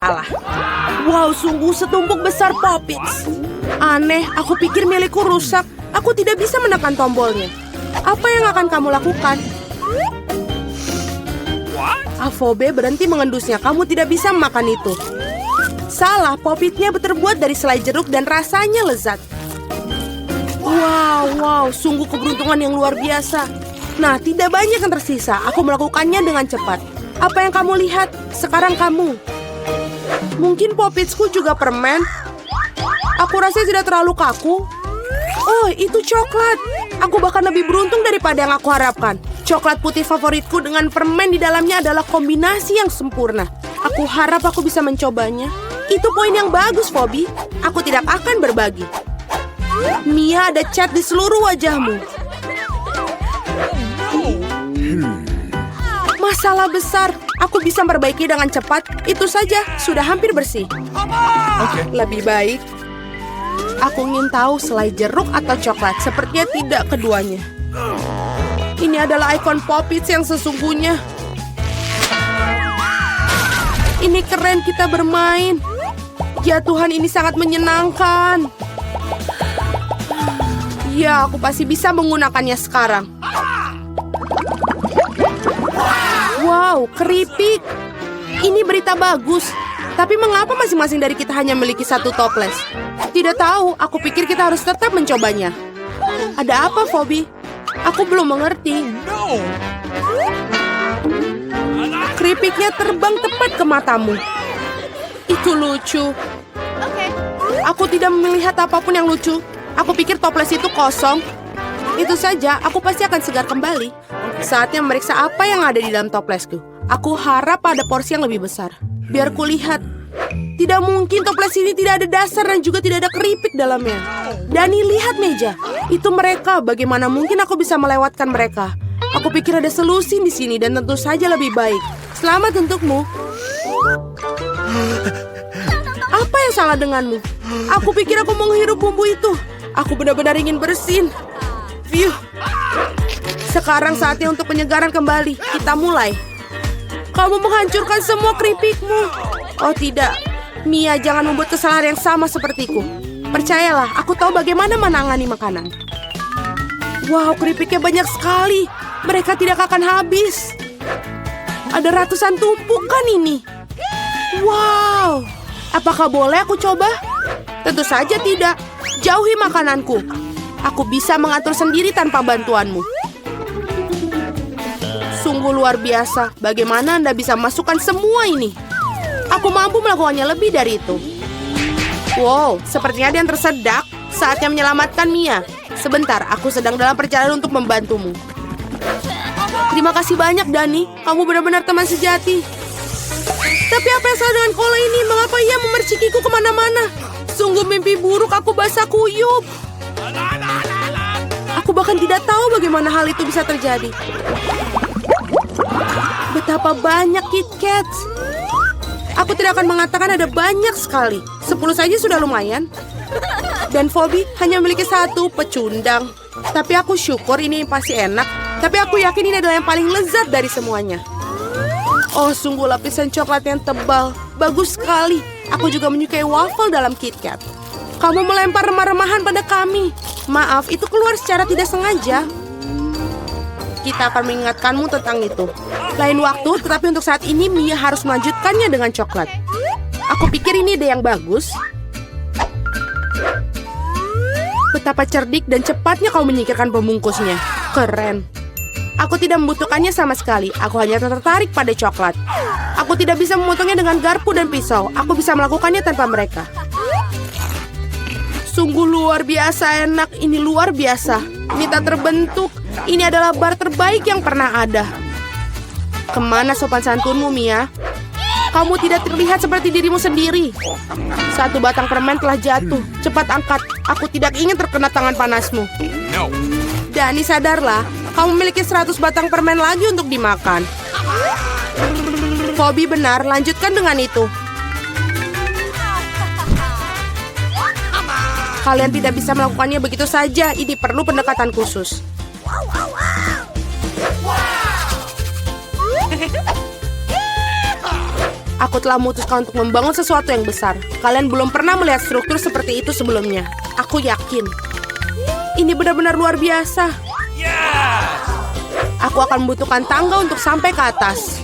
salah. Wow, sungguh setumpuk besar Poppits. Aneh, aku pikir milikku rusak. Aku tidak bisa menekan tombolnya. Apa yang akan kamu lakukan? Avobe berhenti mengendusnya. Kamu tidak bisa memakan itu. Salah, Poppitsnya terbuat dari selai jeruk dan rasanya lezat. Wow, sungguh keberuntungan yang luar biasa. Nah, tidak banyak yang tersisa. Aku melakukannya dengan cepat. Apa yang kamu lihat? Sekarang kamu. Mungkin Poppitsku juga permen. Aku rasa tidak terlalu kaku. Oh, itu coklat. Aku bahkan lebih beruntung daripada yang aku harapkan. Coklat putih favoritku dengan permen di dalamnya adalah kombinasi yang sempurna. Aku harap aku bisa mencobanya. Itu poin yang bagus, Phoebe. Aku tidak akan berbagi. Mia, ada cat di seluruh wajahmu. Masalah besar. Aku bisa memperbaiki dengan cepat. Itu saja, sudah hampir bersih. Lebih baik. Aku ingin tahu selai jeruk atau coklat. Sepertinya tidak keduanya. Ini adalah ikon Poppits yang sesungguhnya. Ini keren kita bermain. Ya Tuhan, ini sangat menyenangkan. Ya, aku pasti bisa menggunakannya sekarang. Wow, keripik. Ini berita bagus. Tapi mengapa masing-masing dari kita hanya memiliki satu toples? Tidak tahu, aku pikir kita harus tetap mencobanya. Ada apa, Phoebe? Aku belum mengerti. Keripiknya terbang tepat ke matamu. Itu lucu. Aku tidak melihat apapun yang lucu. Aku pikir toples itu kosong. Itu saja, aku pasti akan segar kembali. Saatnya memeriksa apa yang ada di dalam toplesku. Aku harap ada porsi yang lebih besar. Biar kulihat. Tidak mungkin toples ini tidak ada dasar dan juga tidak ada keripik dalamnya. Dani, lihat meja. Itu mereka. Bagaimana mungkin aku bisa melewatkan mereka? Aku pikir ada solusi di sini dan tentu saja lebih baik. Selamat untukmu. Apa yang salah denganmu? Aku pikir aku menghirup bumbu itu. Aku benar-benar ingin bersin. Phew. Sekarang saatnya untuk penyegaran kembali. Kita mulai. Kamu menghancurkan semua keripikmu. Oh tidak. Mia, jangan membuat kesalahan yang sama sepertiku. Percayalah, aku tahu bagaimana menangani makanan. Wow, keripiknya banyak sekali. Mereka tidak akan habis. Ada ratusan tumpukan ini. Wow. Apakah boleh aku coba? Tentu saja tidak. Jauhi makananku. Aku bisa mengatur sendiri tanpa bantuanmu. Sungguh luar biasa. Bagaimana Anda bisa masukkan semua ini? Aku mampu melakukannya lebih dari itu. Wow, sepertinya ada yang tersedak. Saatnya menyelamatkan Mia. Sebentar, aku sedang dalam perjalanan untuk membantumu. Terima kasih banyak, Dani. Kamu benar-benar teman sejati. Tapi apa yang salah dengan Kola ini? Mengapa ia memercikiku kemana-mana? Sungguh mimpi buruk, aku basah kuyup. Aku bahkan tidak tahu bagaimana hal itu bisa terjadi. Betapa banyak KitKats. Aku tidak akan mengatakan ada banyak sekali. 10 saja sudah lumayan. Dan Phoebe hanya memiliki satu pecundang. Tapi aku syukur ini pasti enak. Tapi aku yakin ini adalah yang paling lezat dari semuanya. Oh, sungguh lapisan coklat yang tebal. Bagus sekali. Aku juga menyukai waffle dalam KitKat. Kamu melempar remah-remahan pada kami. Maaf, itu keluar secara tidak sengaja. Kita akan mengingatkanmu tentang itu. Lain waktu, tetapi untuk saat ini Mia harus melanjutkannya dengan coklat. Aku pikir ini ide yang bagus. Betapa cerdik dan cepatnya kau menyingkirkan pembungkusnya. Keren. Aku tidak membutuhkannya sama sekali. Aku hanya tertarik pada coklat. Aku tidak bisa memotongnya dengan garpu dan pisau. Aku bisa melakukannya tanpa mereka. Sungguh luar biasa enak. Ini luar biasa. Ini tak terbentuk. Ini adalah bar terbaik yang pernah ada. Kemana sopan santunmu, Mia? Kamu tidak terlihat seperti dirimu sendiri. Satu batang permen telah jatuh. Cepat angkat. Aku tidak ingin terkena tangan panasmu. Dani, sadarlah. Kamu memiliki 100 batang permen lagi untuk dimakan. Phoebe benar, lanjutkan dengan itu. Kalian tidak bisa melakukannya begitu saja. Ini perlu pendekatan khusus. Aku telah memutuskan untuk membangun sesuatu yang besar. Kalian belum pernah melihat struktur seperti itu sebelumnya. Aku yakin. Ini benar-benar luar biasa. Aku akan membutuhkan tangga untuk sampai ke atas.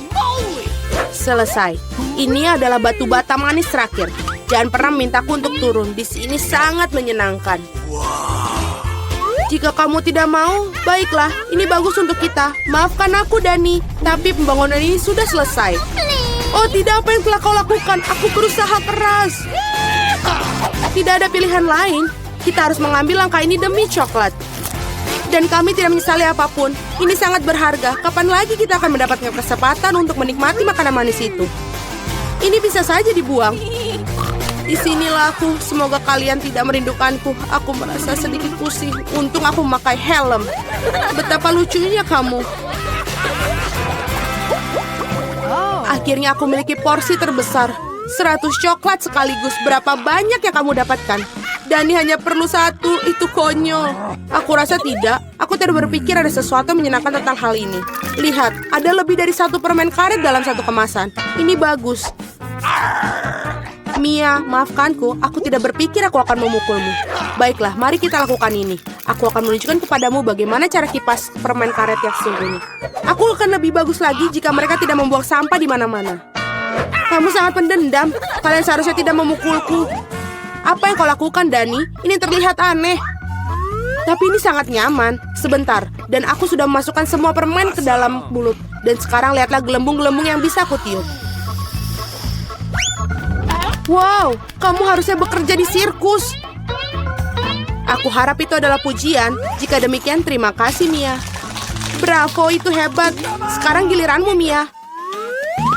Selesai. Ini adalah batu bata manis terakhir. Jangan pernah memintaku untuk turun. Di sini sangat menyenangkan. Jika kamu tidak mau, baiklah. Ini bagus untuk kita. Maafkan aku, Dani. Tapi pembangunan ini sudah selesai. Oh tidak, apa yang telah kau lakukan? Aku berusaha keras. Tidak ada pilihan lain. Kita harus mengambil langkah ini demi coklat. Dan kami tidak menyesali apapun. Ini sangat berharga. Kapan lagi kita akan mendapatkan kesempatan untuk menikmati makanan manis itu? Ini bisa saja dibuang. Disinilah aku. Semoga kalian tidak merindukanku. Aku merasa sedikit pusing. Untung aku memakai helm. Betapa lucunya kamu. Akhirnya aku memiliki porsi terbesar. 100 coklat sekaligus. Berapa banyak yang kamu dapatkan? Dani hanya perlu 1. Itu konyol. Aku rasa tidak. Aku tidak berpikir ada sesuatu yang menyenangkan tentang hal ini. Lihat, ada lebih dari 1 permen karet dalam 1 kemasan. Ini bagus. Mia, maafkanku. Aku tidak berpikir aku akan memukulmu. Baiklah, mari kita lakukan ini. Aku akan menunjukkan kepadamu bagaimana cara kipas permen karet yang sesungguhnya. Aku akan lebih bagus lagi jika mereka tidak membuang sampah di mana-mana. Kamu sangat pendendam. Kalian seharusnya tidak memukulku. Apa yang kau lakukan, Dani? Ini terlihat aneh. Tapi ini sangat nyaman. Sebentar, dan aku sudah memasukkan semua permen ke dalam mulut. Dan sekarang lihatlah gelembung-gelembung yang bisa aku tiup. Wow, kamu harusnya bekerja di sirkus. Aku harap itu adalah pujian. Jika demikian, terima kasih, Mia. Bravo, itu hebat. Sekarang giliranmu, Mia.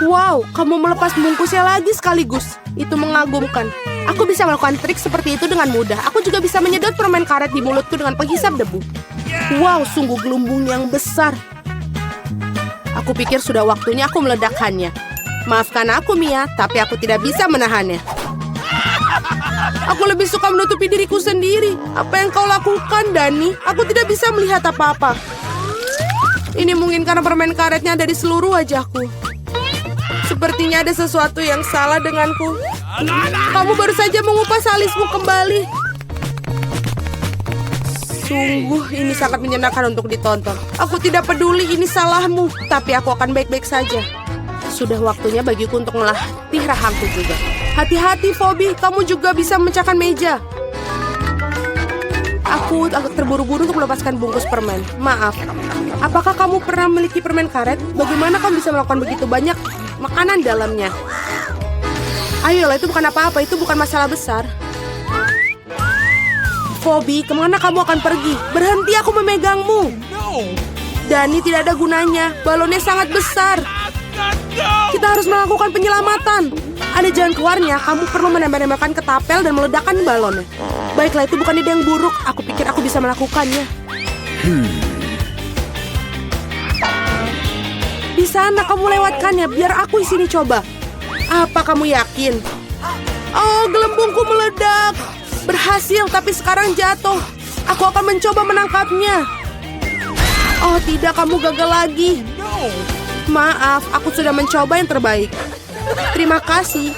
Wow, kamu melepas bungkusnya lagi sekaligus. Itu mengagumkan. Aku bisa melakukan trik seperti itu dengan mudah. Aku juga bisa menyedot permen karet di mulutku dengan penghisap debu. Wow, sungguh gelembung yang besar. Aku pikir sudah waktunya aku meledakkannya. Maafkan aku, Mia, tapi aku tidak bisa menahannya. Aku lebih suka menutupi diriku sendiri. Apa yang kau lakukan, Dani? Aku tidak bisa melihat apa-apa. Ini mungkin karena permen karetnya ada di seluruh wajahku. Sepertinya ada sesuatu yang salah denganku. Kamu baru saja mengupas alismu kembali. Sungguh, ini sangat menyenangkan untuk ditonton. Aku tidak peduli ini salahmu, tapi aku akan baik-baik saja. Sudah waktunya bagiku untuk melatih rahangku juga. Hati-hati, Phoebe. Kamu juga bisa memecahkan meja. Aku terburu-buru untuk melepaskan bungkus permen. Maaf. Apakah kamu pernah memiliki permen karet? Bagaimana kamu bisa melakukan begitu banyak makanan dalamnya? Ayolah, itu bukan apa-apa. Itu bukan masalah besar. Phoebe, kemana kamu akan pergi? Berhenti, aku memegangmu. Dani, tidak ada gunanya. Balonnya sangat besar. Kita harus melakukan penyelamatan. Ada jalan keluarnya. Kamu perlu menembak-nembakkan ketapel dan meledakkan balonnya. Baiklah, itu bukan ide yang buruk. Aku pikir aku bisa melakukannya. Di sana kamu lewatkannya. Biar aku di sini coba. Apa kamu yakin? Oh, gelembungku meledak. Berhasil, tapi sekarang jatuh. Aku akan mencoba menangkapnya. Oh tidak, kamu gagal lagi. Maaf, aku sudah mencoba yang terbaik. Terima kasih.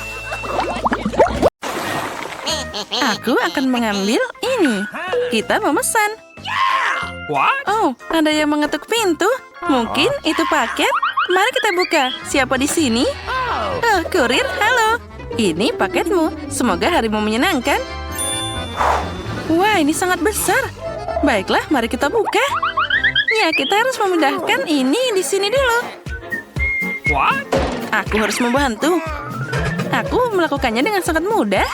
Aku akan mengambil ini. Kita memesan. Oh, ada yang mengetuk pintu. Mungkin itu paket. Mari kita buka. Siapa di sini? Oh, kurir, halo. Ini paketmu. Semoga harimu menyenangkan. Wah, ini sangat besar. Baiklah, mari kita buka. Ya, kita harus memindahkan ini di sini dulu. Aku harus membantu. Aku melakukannya dengan sangat mudah.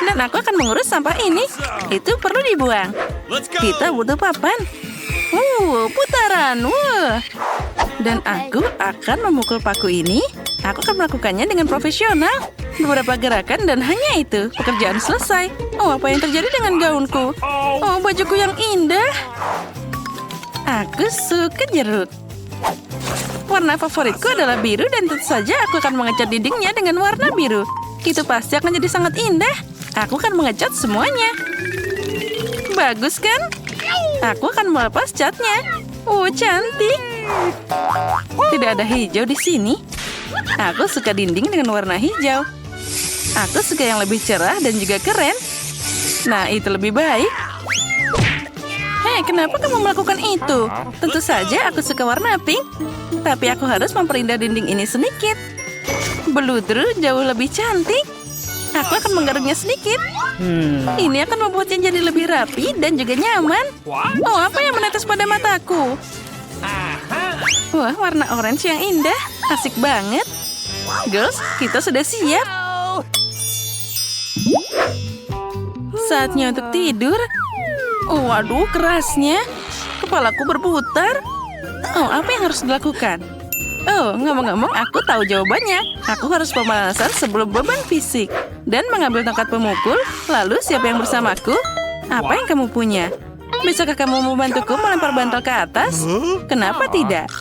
Dan aku akan mengurus sampah ini. Itu perlu dibuang. Kita butuh papan. Putaran. Dan aku akan memukul paku ini. Aku akan melakukannya dengan profesional. Beberapa gerakan dan hanya itu. Pekerjaan selesai. Oh, apa yang terjadi dengan gaunku? Oh, bajuku yang indah. Aku suka jeruk. Warna favoritku adalah biru dan tentu saja aku akan mengecat dindingnya dengan warna biru. Itu pasti akan jadi sangat indah. Aku akan mengecat semuanya. Bagus kan? Aku akan melepas catnya. Oh, cantik. Tidak ada hijau di sini. Aku suka dinding dengan warna hijau. Aku suka yang lebih cerah dan juga keren. Nah, itu lebih baik. Hei, kenapa kamu melakukan itu? Tentu saja aku suka warna pink. Tapi aku harus memperindah dinding ini sedikit. Beludru jauh lebih cantik. Aku akan menggaruknya sedikit. Ini akan membuatnya jadi lebih rapi dan juga nyaman. Oh, apa yang menetes pada mataku? Wah, warna orange yang indah. Asik banget. Girls, kita sudah siap. Saatnya untuk tidur. Oh, waduh, kerasnya. Kepalaku berputar. Oh, apa yang harus dilakukan? Oh, ngomong-ngomong, aku tahu jawabannya. Aku harus pemanasan sebelum beban fisik. Dan mengambil tongkat pemukul. Lalu, siapa yang bersamaku? Apa yang kamu punya? Bisakah kamu membantuku melempar bantal ke atas? Kenapa tidak?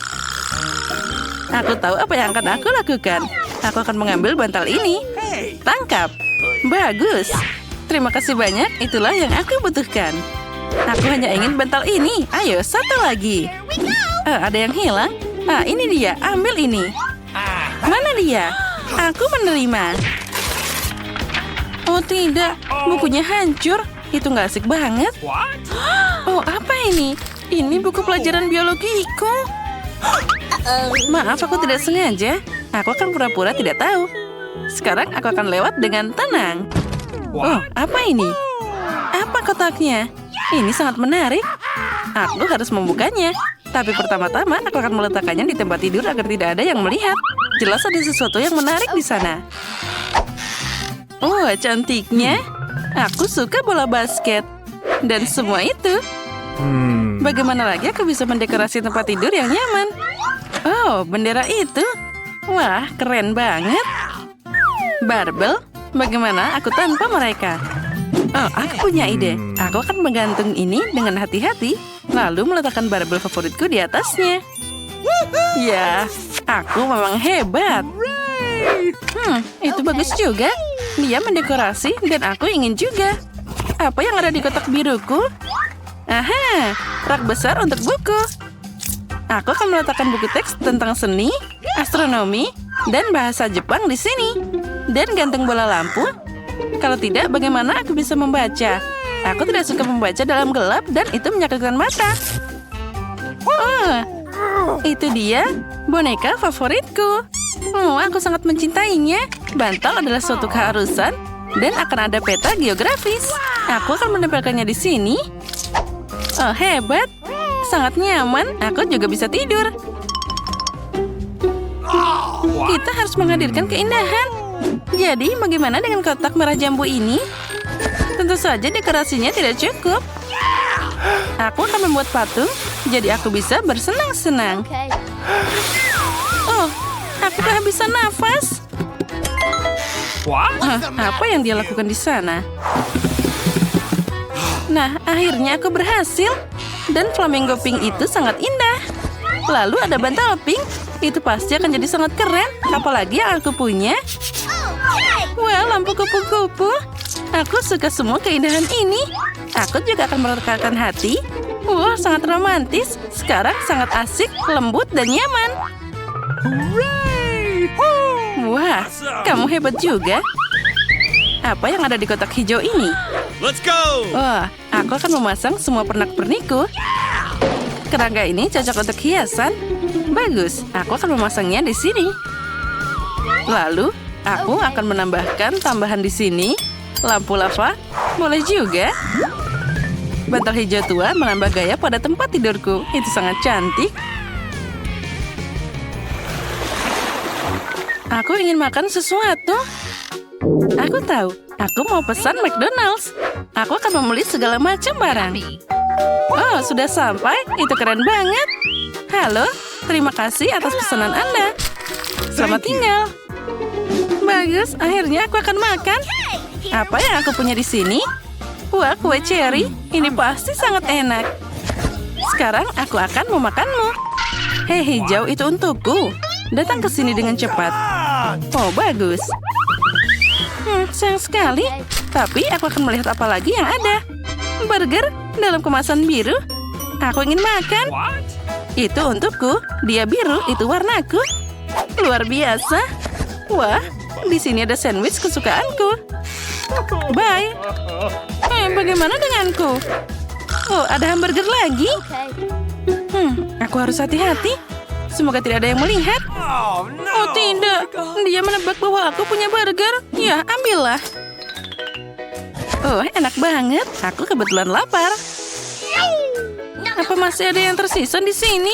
Aku tahu apa yang akan aku lakukan. Aku akan mengambil bantal ini. Tangkap. Bagus. Terima kasih banyak, itulah yang aku butuhkan. Aku hanya ingin bantal ini. Ayo, satu lagi. Ada yang hilang? Ini dia, ambil ini. Mana dia? Aku menerima. Oh tidak, bukunya hancur. Itu nggak asik banget. Oh, apa ini? Ini buku pelajaran biologiku. Maaf, aku tidak sengaja. Aku akan pura-pura tidak tahu. Sekarang aku akan lewat dengan tenang. Oh, apa ini? Apa kotaknya? Ini sangat menarik. Aku harus membukanya. Tapi pertama-tama aku akan meletakkannya di tempat tidur agar tidak ada yang melihat. Jelas ada sesuatu yang menarik di sana. Oh, cantiknya. Aku suka bola basket. Dan semua itu. Bagaimana lagi aku bisa mendekorasi tempat tidur yang nyaman? Oh, bendera itu. Wah, keren banget. Barbel, bagaimana aku tanpa mereka? Oh, aku punya ide. Aku akan menggantung ini dengan hati-hati, lalu meletakkan barbel favoritku di atasnya. Ya, aku memang hebat. Itu bagus juga. Dia mendekorasi dan aku ingin juga. Apa yang ada di kotak biruku? Aha, rak besar untuk buku. Aku akan meletakkan buku teks tentang seni, astronomi, dan bahasa Jepang di sini. Dan gantung bola lampu. Kalau tidak, bagaimana aku bisa membaca? Aku tidak suka membaca dalam gelap dan itu menyakitkan mata. Oh, itu dia, boneka favoritku. Oh, aku sangat mencintainya. Bantal adalah suatu keharusan dan akan ada peta geografis. Aku akan menempelkannya di sini. Oh, hebat. Sangat nyaman. Aku juga bisa tidur. Kita harus menghadirkan keindahan. Jadi, bagaimana dengan kotak merah jambu ini? Tentu saja dekorasinya tidak cukup. Aku akan membuat patung, jadi aku bisa bersenang-senang. Oh, aku kehabisan nafas. Apa yang dia lakukan di sana? Nah, akhirnya aku berhasil. Dan flamingo pink itu sangat indah. Lalu ada bantal pink. Itu pasti akan jadi sangat keren. Apalagi yang aku punya. Wah, lampu kupu-kupu. Aku suka semua keindahan ini. Aku juga akan meletakkan hati. Wah, sangat romantis. Sekarang sangat asik, lembut, dan nyaman. Wah, kamu hebat juga. Apa yang ada di kotak hijau ini? Let's go! Wah, aku akan memasang semua pernak-pernikku. Kerangka ini cocok untuk hiasan. Bagus, aku akan memasangnya di sini. Lalu, aku akan menambahkan tambahan di sini. Lampu lava, boleh juga. Bantal hijau tua menambah gaya pada tempat tidurku. Itu sangat cantik. Aku ingin makan sesuatu. Aku tahu, aku mau pesan McDonald's. Aku akan membeli segala macam barang. Oh, sudah sampai. Itu keren banget. Halo, terima kasih atas pesanan Anda. Selamat tinggal. Bagus, akhirnya aku akan makan. Apa yang aku punya di sini? Wah, kue cherry. Ini pasti sangat enak. Sekarang aku akan memakanmu. Hei, hijau itu untukku. Datang ke sini dengan cepat. Oh, bagus. Sayang sekali. Tapi aku akan melihat apa lagi yang ada. Burger dalam kemasan biru. Aku ingin makan. Itu untukku. Dia biru, itu warnaku. luar biasa. Wah, di sini ada sandwich kesukaanku. Bye. Bagaimana denganku? Oh, ada hamburger lagi. Aku harus hati-hati. Semoga tidak ada yang melihat. Oh tidak, dia menebak bahwa aku punya burger. Ya, ambillah. Oh, enak banget. Aku kebetulan lapar. Apa masih ada yang tersisa di sini?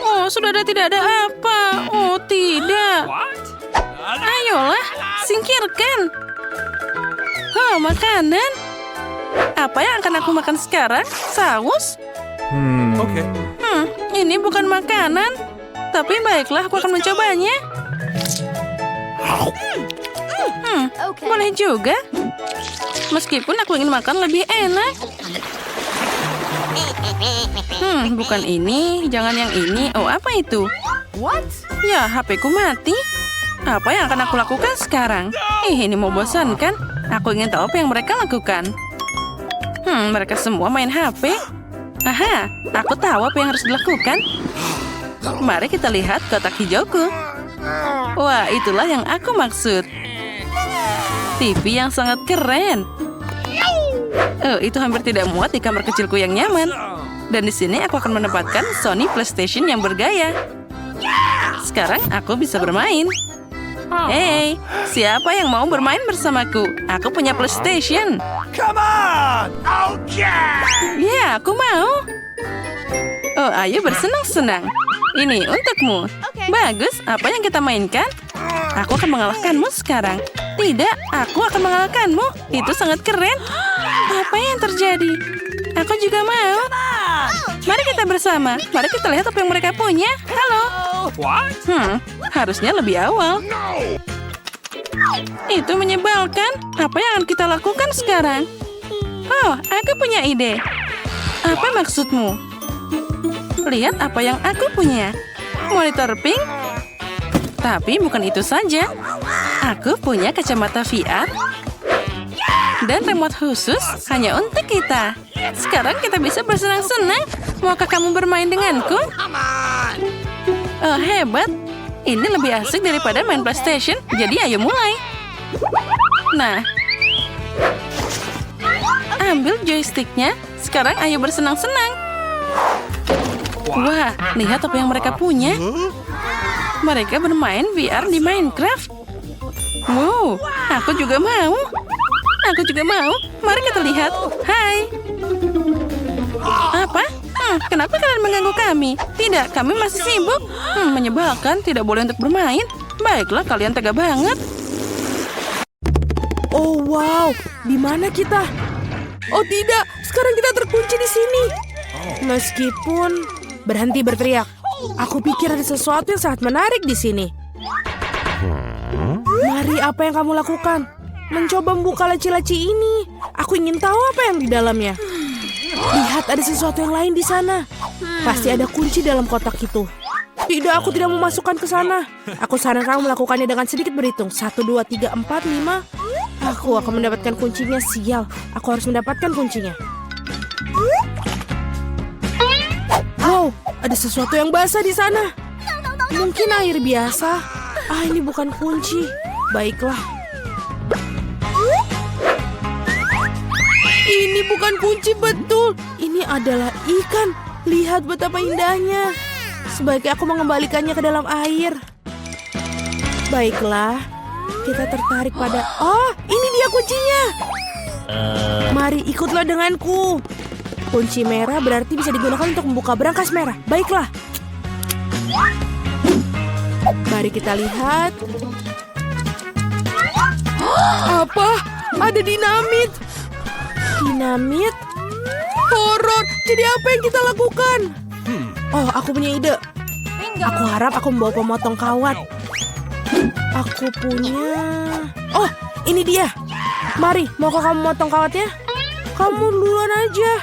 Oh, tidak ada apa. Oh, tidak. Ayolah, singkirkan. Oh, makanan. Apa yang akan aku makan sekarang? Saus? Okay. Ini bukan makanan. Tapi baiklah, aku akan mencobanya. Boleh juga. Meskipun aku ingin makan lebih enak. Bukan ini, jangan yang ini. Oh, apa itu? What? Ya, HP-ku mati. Apa yang akan aku lakukan sekarang? Ini membosankan. Aku ingin tahu apa yang mereka lakukan. Mereka semua main HP. Aha, aku tahu apa yang harus dilakukan. Mari kita lihat kotak hijauku. Wah, itulah yang aku maksud. TV yang sangat keren. Oh, itu hampir tidak muat di kamar kecilku yang nyaman. Dan di sini aku akan menempatkan Sony PlayStation yang bergaya. Sekarang aku bisa bermain. Hey, siapa yang mau bermain bersamaku? Aku punya PlayStation. Come on! Okay! Ya, aku mau. Oh, ayo bersenang-senang. Ini untukmu. Bagus, apa yang kita mainkan? Aku akan mengalahkanmu sekarang. Tidak, aku akan mengalahkanmu. Itu sangat keren. Apa yang terjadi? Aku juga mau. Mari kita bersama. Mari kita lihat apa yang mereka punya. Halo. What? Harusnya lebih awal. Itu menyebalkan. Apa yang akan kita lakukan sekarang? Oh, aku punya ide. Apa maksudmu? Lihat apa yang aku punya. Monitor pink. Tapi bukan itu saja. Aku punya kacamata VR. Dan remote khusus hanya untuk kita. Sekarang kita bisa bersenang-senang. Maukah kamu bermain denganku? Oh, hebat. Ini lebih asik daripada main PlayStation. Jadi ayo mulai. Nah. Ambil joysticknya. Sekarang ayo bersenang-senang. Wah, lihat apa yang mereka punya. Mereka bermain VR di Minecraft. Wow, aku juga mau. Aku juga mau. Mari kita lihat. Hai. Apa? Kenapa kalian mengganggu kami? Tidak, kami masih sibuk. Menyebalkan, tidak boleh untuk bermain. Baiklah, kalian tega banget. Oh wow, di mana kita? Oh tidak, sekarang kita terkunci di sini. Meskipun berhenti berteriak, aku pikir ada sesuatu yang sangat menarik di sini. Mari, apa yang kamu lakukan? Mencoba membuka laci-laci ini. Aku ingin tahu apa yang di dalamnya. Lihat, ada sesuatu yang lain di sana. Pasti ada kunci dalam kotak itu. Tidak, aku tidak mau masukkan ke sana. Aku sarankan kamu melakukannya dengan sedikit berhitung. 1, 2, 3, 4, 5. Aku akan mendapatkan kuncinya, sial. Aku harus mendapatkan kuncinya. Wow, ada sesuatu yang basah di sana. Mungkin air biasa. Ini bukan kunci. Baiklah. Ini bukan kunci betul. Ini adalah ikan. Lihat betapa indahnya. Sebaiknya aku mengembalikannya ke dalam air. Baiklah. Kita tertarik pada... Oh, ini dia kuncinya. Mari ikutlah denganku. Kunci merah berarti bisa digunakan untuk membuka brankas merah. Baiklah. Mari kita lihat. Apa? Ada dinamit. Dinamit? Horor. Jadi apa yang kita lakukan? Oh, aku punya ide. Aku harap aku membawa pemotong kawat. Aku punya... Oh, ini dia. Mari, maukah kamu motong kawatnya? Kamu duluan aja.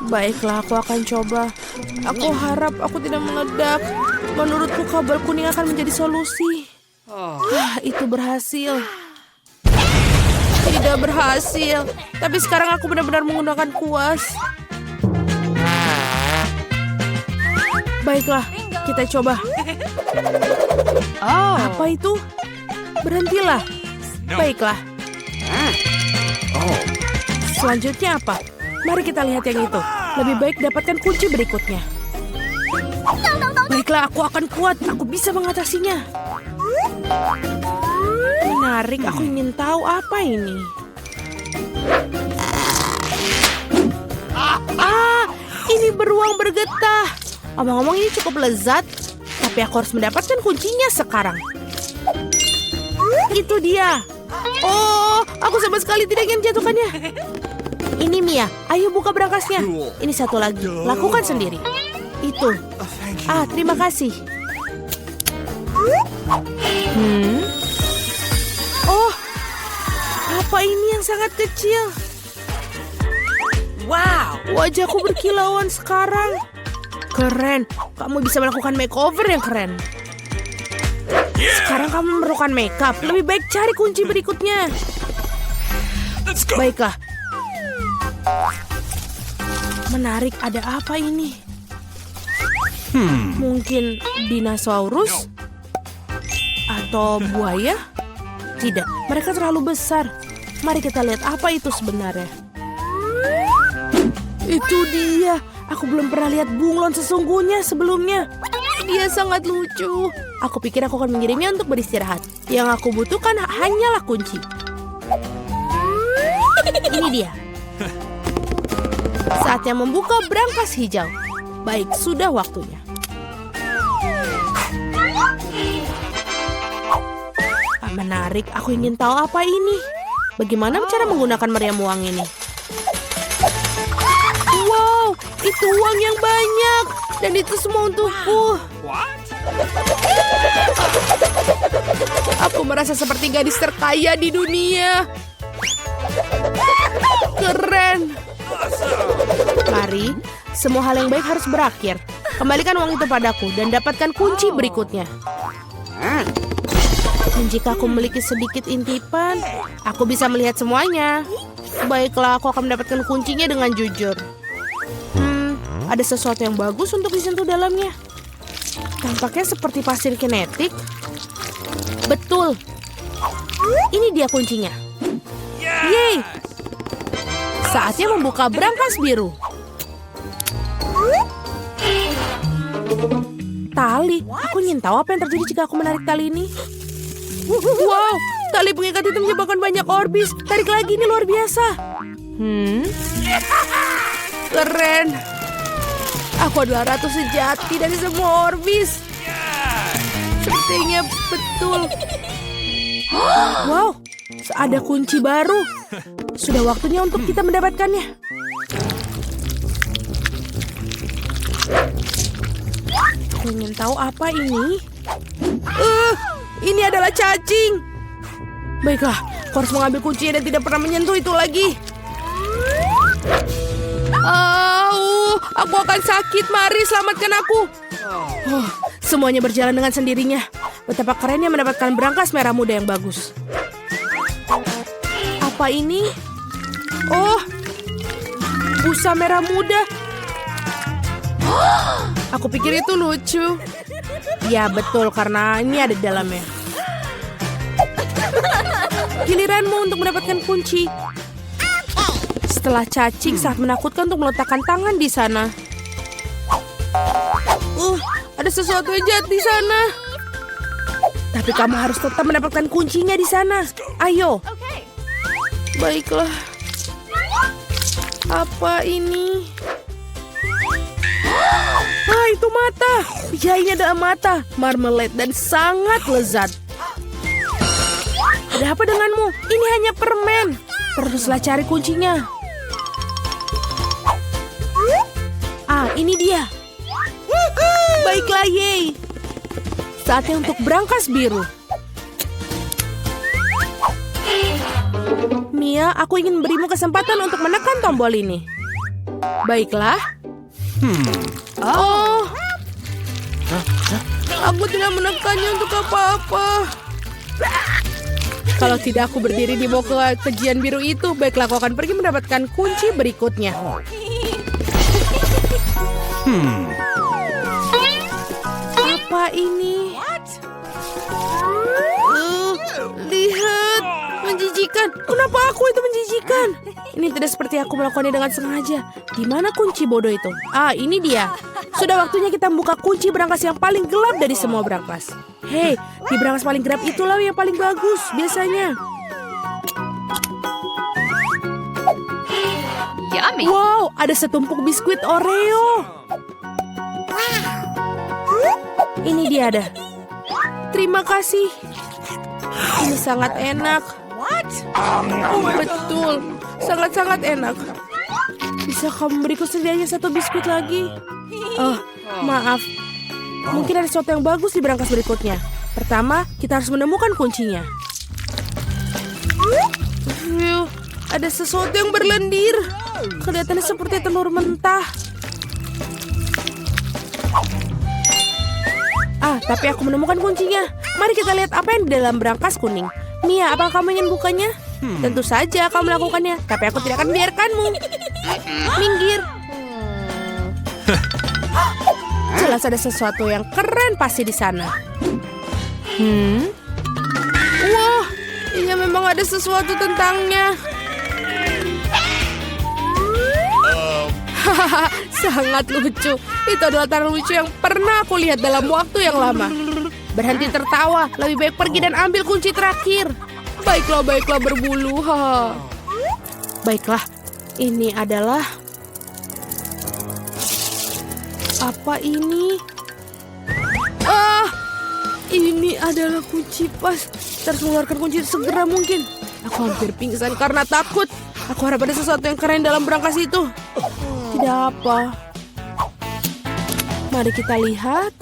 Baiklah, aku akan coba. Aku harap aku tidak meledak. Menurutku kabel kuning akan menjadi solusi. Itu berhasil. Tidak berhasil. Tapi sekarang aku benar-benar menggunakan kuas. Baiklah, kita coba. Apa itu? Berhentilah. Baiklah. Selanjutnya apa? Mari kita lihat yang itu. Lebih baik dapatkan kunci berikutnya. Baiklah, aku akan kuat. Aku bisa mengatasinya. Menarik, aku ingin tahu apa ini. Ini beruang bergetah. Omong-omong ini cukup lezat. Tapi aku harus mendapatkan kuncinya sekarang. Itu dia. Oh, aku sama sekali tidak ingin jatuhkannya. Ini Mia, ayo buka berangkasnya. Ini satu lagi, lakukan sendiri. Itu. Terima kasih. Oh, apa ini yang sangat kecil? Wow, wajahku berkilauan sekarang. Keren, kamu bisa melakukan makeover yang keren. Sekarang kamu memerlukan makeup. Lebih baik cari kunci berikutnya. Baiklah. Menarik, ada apa ini? Mungkin dinosaurus? Atau buaya? Tidak, mereka terlalu besar. Mari kita lihat apa itu sebenarnya. Itu dia. Aku belum pernah lihat bunglon sesungguhnya sebelumnya. Dia sangat lucu. Aku pikir aku akan mengirimnya untuk beristirahat. Yang aku butuhkan hanyalah kunci. Ini dia. Saatnya membuka brankas hijau. Baik, sudah waktunya. Menarik, aku ingin tahu apa ini. Bagaimana cara menggunakan meriam uang ini? Wow, itu uang yang banyak. Dan itu semua untukku. Aku merasa seperti gadis terkaya di dunia. Keren. Mari, semua hal yang baik harus berakhir. Kembalikan uang itu padaku dan dapatkan kunci berikutnya. Dan jika aku memiliki sedikit intipan, aku bisa melihat semuanya. Baiklah, aku akan mendapatkan kuncinya dengan jujur. Ada sesuatu yang bagus untuk disentuh dalamnya. Tampaknya seperti pasir kinetik. Betul. Ini dia kuncinya. Yeay! Saatnya membuka brankas biru. Tali. Aku ingin tahu apa yang terjadi jika aku menarik tali ini. Wow, tali pengikat itu menyebabkan banyak orbis. Tarik lagi, ini luar biasa. Keren. Aku adalah ratu sejati dari semua orbis. Sepertinya betul. Wow, ada kunci baru. Sudah waktunya untuk kita mendapatkannya. Aku ingin tahu apa ini. Ini adalah cacing. Baiklah, aku harus mengambil kuncinya dan tidak pernah menyentuh itu lagi. Aku akan sakit. Mari selamatkan aku. Semuanya berjalan dengan sendirinya. Betapa kerennya mendapatkan brankas merah muda yang bagus. Apa ini? Oh, busa merah muda. Aku pikir itu lucu. Ya betul, karena ini ada di dalamnya. Giliranmu untuk mendapatkan kunci. Setelah cacing sangat menakutkan untuk meletakkan tangan di sana. Ada sesuatu yang jahat di sana. Tapi kamu harus tetap mendapatkan kuncinya di sana. Ayo. Baiklah. Apa ini? Itu mata. Ya, ini adalah mata. Marmalade dan sangat lezat. Ada apa denganmu? Ini hanya permen. Teruslah cari kuncinya. Ini dia. Baiklah, yeay. Saatnya untuk brankas biru. Mia, aku ingin berimu kesempatan untuk menekan tombol ini. Baiklah. Aku tidak menekannya untuk apa-apa. Kalau tidak aku berdiri di bawah kejian biru itu, baiklah aku akan pergi mendapatkan kunci berikutnya. Apa ini? menjijikan. Kenapa aku itu menjijikan? Ini tidak seperti aku melakukannya dengan sengaja. Di mana kunci bodoh itu? Ah, ini dia. Sudah waktunya kita membuka kunci berangkas yang paling gelap dari semua berangkas. Hei, di berangkas paling gelap itulah yang paling bagus biasanya. Yummy. Wow, ada setumpuk biskuit Oreo. Ini dia ada. Terima kasih. Ini sangat enak. Oh, betul. Sangat-sangat enak. Bisa kamu beriku setidaknya satu biskuit lagi? Oh, maaf. Mungkin ada sesuatu yang bagus di berangkas berikutnya. Pertama, kita harus menemukan kuncinya. Ada sesuatu yang berlendir. Kelihatannya seperti telur mentah. Ah, tapi aku menemukan kuncinya. Mari kita lihat apa yang di dalam berangkas kuning. Mia, apakah kamu ingin bukanya? Tentu saja kamu melakukannya, tapi aku tidak akan biarkanmu. Minggir. Jelas ada sesuatu yang keren pasti di sana. Wah, ini memang ada sesuatu tentangnya. Hahaha, sangat lucu. Itu adalah tanaman lucu yang pernah aku lihat dalam waktu yang lama. Berhenti tertawa, lebih baik pergi dan ambil kunci terakhir. Baiklah berbulu. Baiklah, ini adalah... Apa ini? Ah, ini adalah kunci pas. Harus mengeluarkan kunci segera mungkin. Aku hampir pingsan karena takut. Aku harap ada sesuatu yang keren dalam berangkas itu. Tidak apa. Mari kita lihat.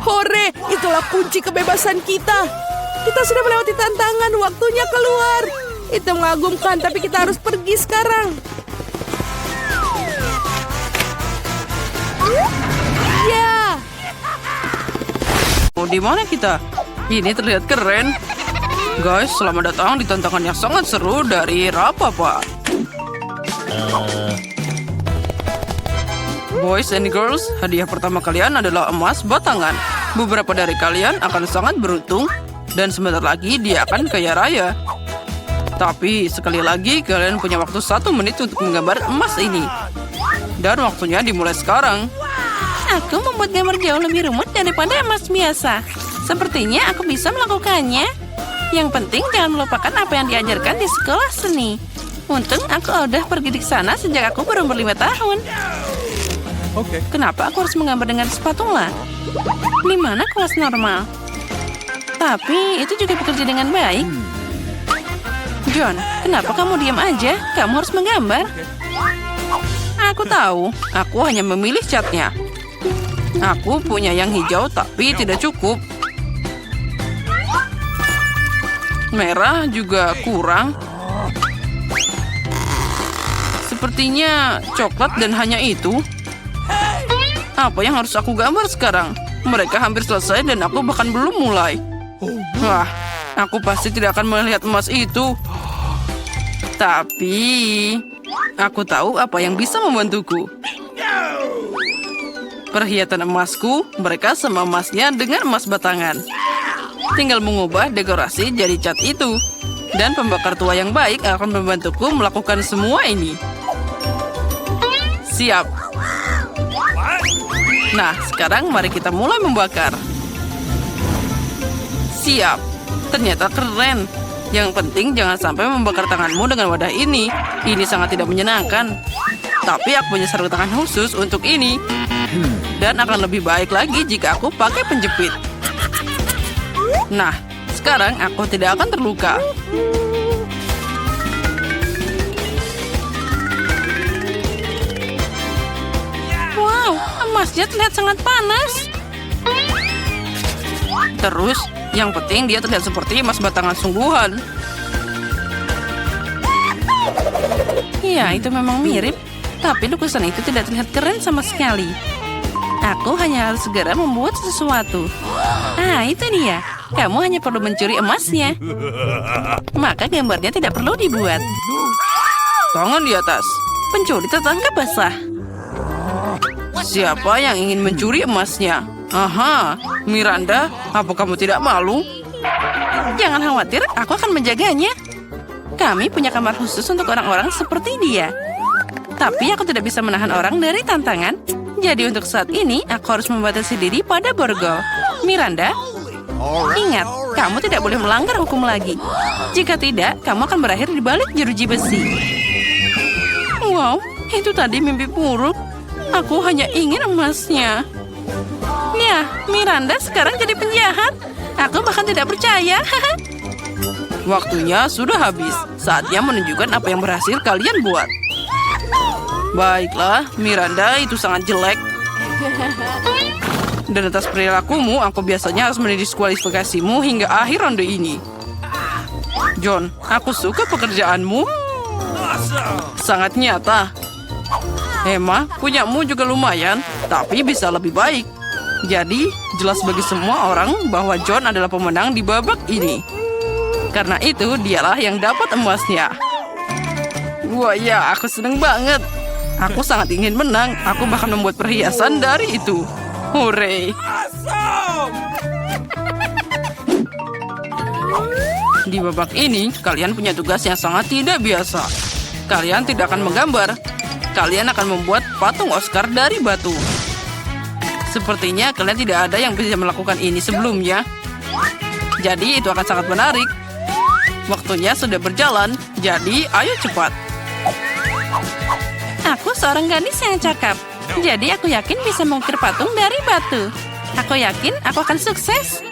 Hore, itulah kunci kebebasan kita. Kita sudah melewati tantangan, waktunya keluar. Itu mengagumkan, tapi kita harus pergi sekarang. Ya. Oh, di mana kita? Ini terlihat keren. Guys, selamat datang di tantangan yang sangat seru dari Rapapa. Boys and girls, hadiah pertama kalian adalah emas batangan. Beberapa dari kalian akan sangat beruntung dan sebentar lagi dia akan kaya raya. Tapi sekali lagi kalian punya waktu 1 menit untuk menggambar emas ini. Dan waktunya dimulai sekarang. Aku membuat gambar jauh lebih rumit daripada emas biasa. Sepertinya aku bisa melakukannya. Yang penting jangan melupakan apa yang diajarkan di sekolah seni. Untung aku udah pergi di sana sejak aku berumur 5 tahun. Okay. Kenapa aku harus menggambar dengan spatula? Di mana kelas normal? Tapi itu juga bekerja dengan baik. John, kenapa kamu diam aja? Kamu harus menggambar. Aku tahu, aku hanya memilih catnya. Aku punya yang hijau tapi tidak cukup. Merah juga kurang. Sepertinya coklat dan hanya itu. Apa yang harus aku gambar sekarang? Mereka hampir selesai dan aku bahkan belum mulai. Wah, aku pasti tidak akan melihat emas itu. Tapi, aku tahu apa yang bisa membantuku. Perhiasan emasku, mereka sama emasnya dengan emas batangan. Tinggal mengubah dekorasi jadi cat itu. Dan pembakar tua yang baik akan membantuku melakukan semua ini. Siap. Nah, sekarang mari kita mulai membakar. Siap. Ternyata keren. Yang penting jangan sampai membakar tanganmu dengan wadah ini. Ini sangat tidak menyenangkan. Tapi aku punya sarung tangan khusus untuk ini. Dan akan lebih baik lagi jika aku pakai penjepit. Nah, sekarang aku tidak akan terluka. Wow, emasnya terlihat sangat panas. Terus, yang penting dia terlihat seperti emas batangan sungguhan. Ya, itu memang mirip. Tapi lukisan itu tidak terlihat keren sama sekali. Aku hanya harus segera membuat sesuatu. Ah, itu dia. Kamu hanya perlu mencuri emasnya. Maka gambarnya tidak perlu dibuat. Tangan di atas. Pencuri tertangkap basah. Siapa yang ingin mencuri emasnya? Aha, Miranda, apa kamu tidak malu? Jangan khawatir, aku akan menjaganya. Kami punya kamar khusus untuk orang-orang seperti dia. Tapi aku tidak bisa menahan orang dari tantangan. Jadi untuk saat ini, aku harus membatasi diri pada borgol. Miranda, ingat, kamu tidak boleh melanggar hukum lagi. Jika tidak, kamu akan berakhir di balik jeruji besi. Wow, itu tadi mimpi buruk. Aku hanya ingin emasnya. Ya, Miranda sekarang jadi penjahat. Aku bahkan tidak percaya. Waktunya sudah habis. Saatnya menunjukkan apa yang berhasil kalian buat. Baiklah, Miranda, itu sangat jelek. Dan atas perilakumu, aku biasanya harus mendiskualifikasimu hingga akhir ronde ini. John, aku suka pekerjaanmu. Sangat nyata. Emma, punyamu juga lumayan, tapi bisa lebih baik. Jadi, jelas bagi semua orang bahwa John adalah pemenang di babak ini. Karena itu, dialah yang dapat emasnya. Wah ya, aku seneng banget. Aku sangat ingin menang. Aku bahkan membuat perhiasan dari itu. Hore! Di babak ini, kalian punya tugas yang sangat tidak biasa. Kalian tidak akan menggambar. Kalian akan membuat patung Oscar dari batu. Sepertinya kalian tidak ada yang bisa melakukan ini sebelumnya. Jadi itu akan sangat menarik. Waktunya sudah berjalan, jadi ayo cepat. Aku seorang gadis yang cakap. Jadi aku yakin bisa mengukir patung dari batu. Aku yakin aku akan sukses.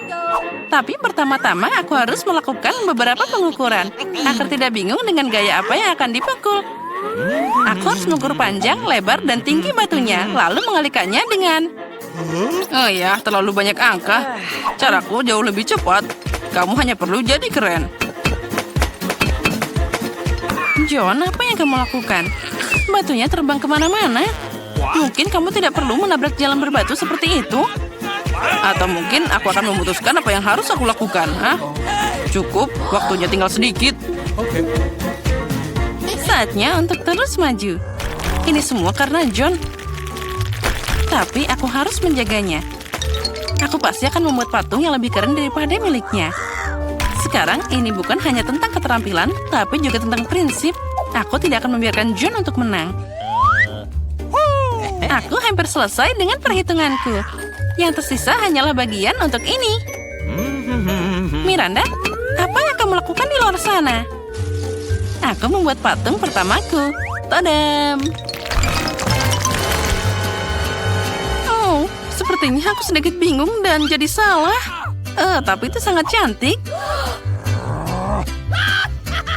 Tapi pertama-tama aku harus melakukan beberapa pengukuran agar tidak bingung dengan gaya apa yang akan dipukul. Aku harus mengukur panjang, lebar, dan tinggi batunya, lalu mengalihkannya dengan... Oh ya, terlalu banyak angka. Caraku jauh lebih cepat. Kamu hanya perlu jadi keren. John, apa yang kamu lakukan? Batunya terbang kemana-mana. Mungkin kamu tidak perlu menabrak jalan berbatu seperti itu. Atau mungkin aku akan memutuskan apa yang harus aku lakukan. Hah? Cukup, waktunya tinggal sedikit. Okay. Saatnya untuk terus maju. Ini semua karena John. Tapi aku harus menjaganya. Aku pasti akan membuat patung yang lebih keren daripada miliknya. Sekarang ini bukan hanya tentang keterampilan, tapi juga tentang prinsip. Aku tidak akan membiarkan John untuk menang. Aku hampir selesai dengan perhitunganku. Yang tersisa hanyalah bagian untuk ini. Miranda, apa yang kamu lakukan di luar sana? Aku membuat patung pertamaku. Tadam! Oh, sepertinya aku sedikit bingung dan jadi salah. Tapi itu sangat cantik.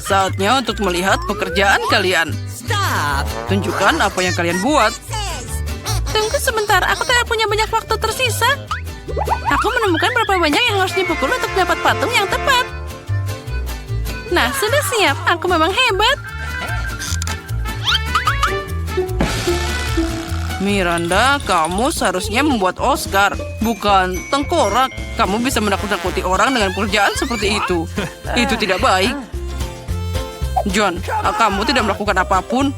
Saatnya untuk melihat pekerjaan kalian. Tunjukkan apa yang kalian buat. Tunggu sebentar, aku tidak punya banyak waktu tersisa. Aku menemukan berapa banyak yang harus dipukul untuk dapat patung yang tepat. Nah, sudah siap. Aku memang hebat. Miranda, kamu seharusnya membuat Oscar, bukan tengkorak. Kamu bisa menakut-nakuti orang dengan pekerjaan seperti itu. Itu tidak baik. John, kamu tidak melakukan apapun.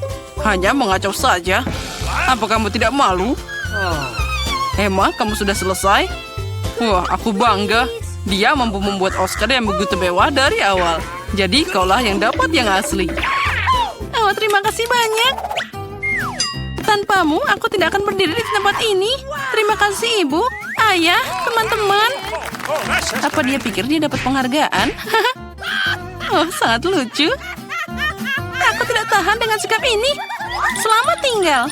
Hanya mengacau saja. Apa kamu tidak malu? Emma, kamu sudah selesai? Wah, aku bangga. Dia mampu membuat Oscar yang begitu mewah dari awal. Jadi kaulah yang dapat yang asli. Oh, terima kasih banyak. Tanpamu, aku tidak akan berdiri di tempat ini. Terima kasih, Ibu, Ayah, teman-teman. Apa dia pikir dia dapat penghargaan? Oh, sangat lucu. Aku tidak tahan dengan sikap ini. Selamat tinggal.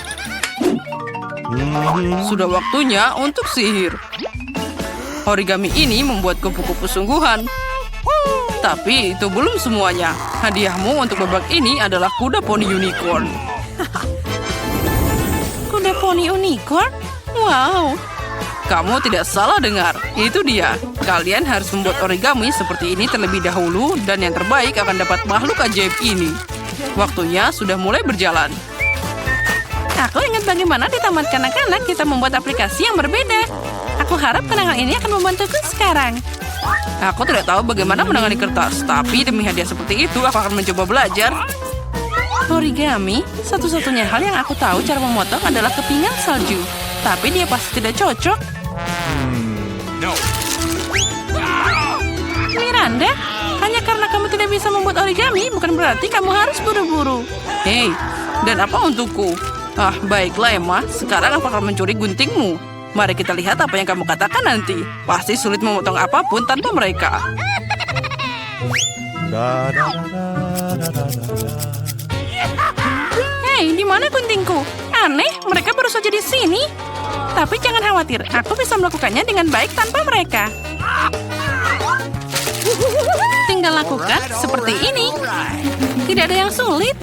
Sudah waktunya untuk sihir. Origami ini membuat kupu-kupu sungguhan. Tapi itu belum semuanya. Hadiahmu untuk babak ini adalah kuda poni unicorn. Kuda poni unicorn? Wow. Kamu tidak salah dengar. Itu dia. Kalian harus membuat origami seperti ini terlebih dahulu dan yang terbaik akan dapat makhluk ajaib ini. Waktunya sudah mulai berjalan. Aku ingat bagaimana di taman kanak-kanak kita membuat aplikasi yang berbeda. Aku harap kenangan ini akan membantuku sekarang. Aku tidak tahu bagaimana menangani kertas, tapi demi hadiah seperti itu aku akan mencoba belajar. Origami, satu-satunya hal yang aku tahu cara memotong adalah kepingan salju. Tapi dia pasti tidak cocok. No. Anda, hanya karena kamu tidak bisa membuat origami, bukan berarti kamu harus buru-buru. Hei, dan apa untukku? Ah, baiklah Emma, sekarang aku akan mencuri guntingmu. Mari kita lihat apa yang kamu katakan nanti. Pasti sulit memotong apapun tanpa mereka. Da, da, da, da, da, da, da. Hei, di mana guntingku? Aneh, mereka baru saja di sini. Tapi jangan khawatir, aku bisa melakukannya dengan baik tanpa mereka. Tinggal lakukan seperti ini. Tidak ada yang sulit.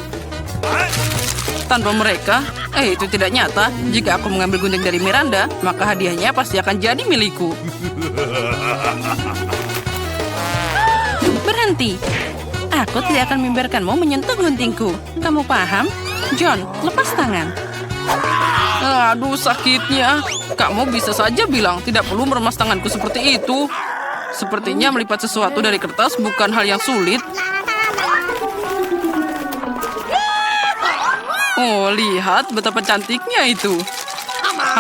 Tanpa mereka, itu tidak nyata. Jika aku mengambil gunting dari Miranda, maka hadiahnya pasti akan jadi milikku. Berhenti. Aku tidak akan membiarkanmu menyentuh guntingku. Kamu paham? John, lepas tangan. Aduh, sakitnya. Kamu bisa saja bilang tidak perlu meremas tanganku seperti itu. Sepertinya melipat sesuatu dari kertas bukan hal yang sulit. Oh, lihat betapa cantiknya itu.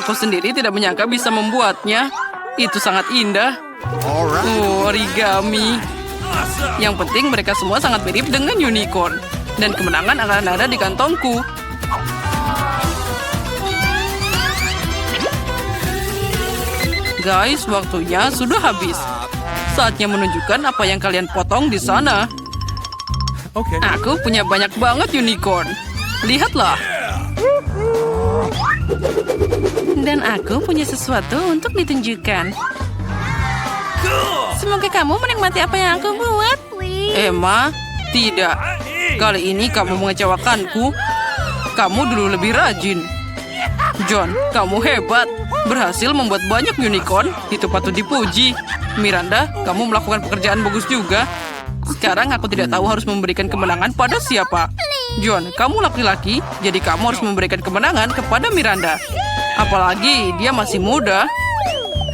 Aku sendiri tidak menyangka bisa membuatnya. Itu sangat indah. Oh, origami. Yang penting mereka semua sangat mirip dengan unicorn. Dan kemenangan akan ada di kantongku. Guys, waktunya sudah habis. Saatnya menunjukkan apa yang kalian potong di sana. Okay. Aku punya banyak banget unicorn. Lihatlah. Dan aku punya sesuatu untuk ditunjukkan. Semoga kamu menikmati apa yang aku buat. Emma, tidak. Kali ini kamu mengecewakanku. Kamu dulu lebih rajin. John, kamu hebat. Berhasil membuat banyak unicorn. Itu patut dipuji. Miranda, kamu melakukan pekerjaan bagus juga. Sekarang aku tidak tahu harus memberikan kemenangan pada siapa. John, kamu laki-laki, jadi kamu harus memberikan kemenangan kepada Miranda. Apalagi dia masih muda.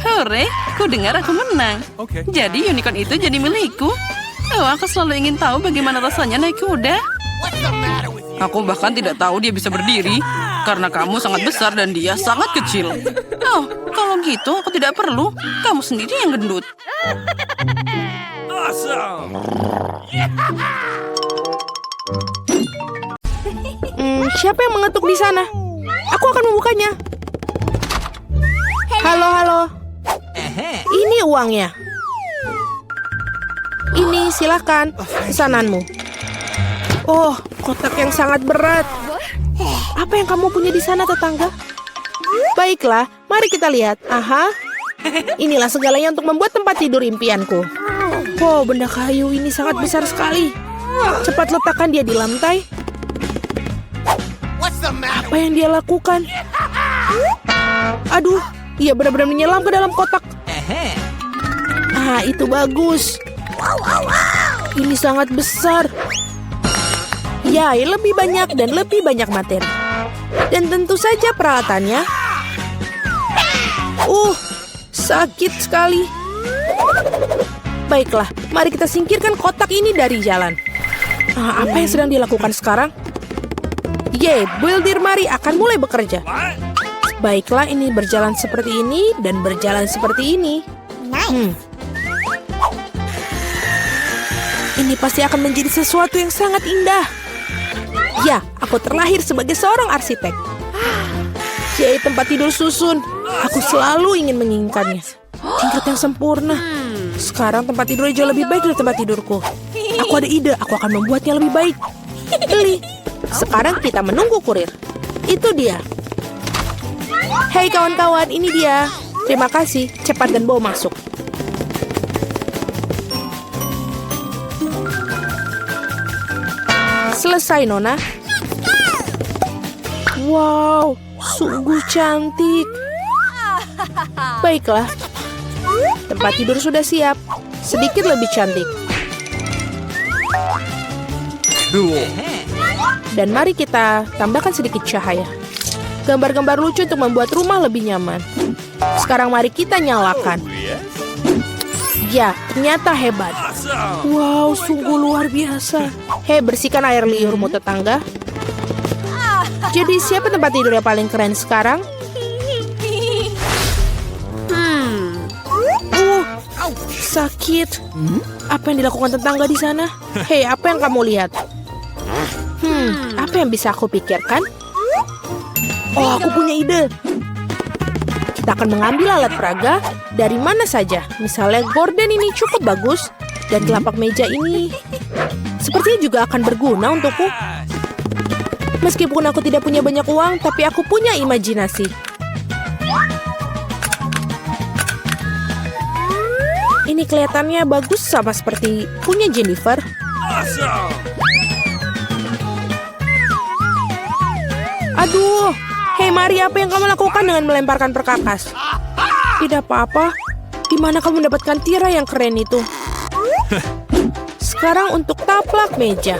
Hore, ku dengar aku menang. Okay. Jadi unicorn itu jadi milikku. Oh, aku selalu ingin tahu bagaimana rasanya naik kuda. Aku bahkan tidak tahu dia bisa berdiri. Karena kamu sangat besar dan dia sangat kecil. Oh, kalau gitu aku tidak perlu. Kamu sendiri yang gendut. Siapa yang mengetuk di sana? Aku akan membukanya. Halo, halo. Ini uangnya. Ini silakan pesananmu. Oh, kotak yang sangat berat. Apa yang kamu punya di sana, tetangga? Baiklah, mari kita lihat. Aha, inilah segalanya untuk membuat tempat tidur impianku. Wow, benda kayu ini sangat besar sekali. Cepat letakkan dia di lantai. Apa yang dia lakukan? Aduh, ia benar-benar menyelam ke dalam kotak. Ah, itu bagus. Ini sangat besar. Ya, lebih banyak dan lebih banyak materi. Dan tentu saja peralatannya. Sakit sekali. Baiklah, mari kita singkirkan kotak ini dari jalan. Apa yang sedang dilakukan sekarang? Builder Mari akan mulai bekerja. Baiklah, ini berjalan seperti ini dan berjalan seperti ini. Ini pasti akan menjadi sesuatu yang sangat indah. Ya, aku terlahir sebagai seorang arsitek. Tempat tidur susun. Aku selalu ingin menginginkannya. Tingkat yang sempurna. Sekarang tempat tidurnya jauh lebih baik dari tempat tidurku. Aku ada ide, aku akan membuatnya lebih baik. Beli. Sekarang kita menunggu kurir. Itu dia. Hei kawan-kawan, ini dia. Terima kasih, cepat dan bawa masuk. Selesai, Nona. Wow, sungguh cantik. Baiklah, tempat tidur sudah siap. Sedikit lebih cantik. Dan mari kita tambahkan sedikit cahaya. Gambar-gambar lucu untuk membuat rumah lebih nyaman. Sekarang mari kita nyalakan. Ya, ternyata hebat. Wow, sungguh luar biasa. Hei, bersihkan air liurmu, tetangga. Jadi siapa tempat tidur yang paling keren sekarang? sakit. Apa yang dilakukan tetangga di sana? Hei, apa yang kamu lihat? Apa yang bisa aku pikirkan? Oh, aku punya ide. Kita akan mengambil alat peraga dari mana saja. Misalnya gorden ini cukup bagus dan telapak meja ini sepertinya juga akan berguna untukku. Meskipun aku tidak punya banyak uang, tapi aku punya imajinasi. Ini kelihatannya bagus sama seperti punya Jennifer. Aduh, hei Mari, apa yang kamu lakukan dengan melemparkan perkakas? Tidak apa-apa. Di mana kamu mendapatkan tirai yang keren itu? Sekarang untuk taplak meja.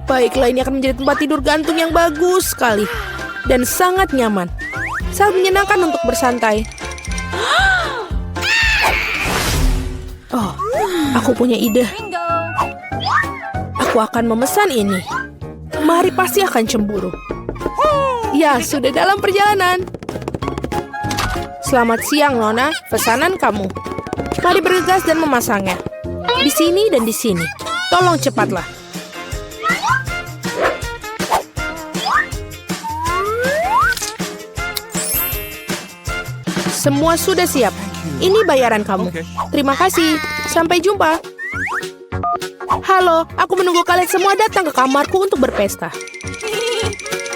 Baiklah, ini akan menjadi tempat tidur gantung yang bagus sekali. Dan sangat nyaman. Sangat menyenangkan untuk bersantai. Oh, aku punya ide. Aku akan memesan ini. Mari pasti akan cemburu. Ya, sudah dalam perjalanan. Selamat siang, Nona. Pesanan kamu. Mari bergegas dan memasangnya. Di sini dan di sini. Tolong cepatlah. Semua sudah siap. Ini bayaran kamu. Oke. Terima kasih. Sampai jumpa. Halo, aku menunggu kalian semua datang ke kamarku untuk berpesta.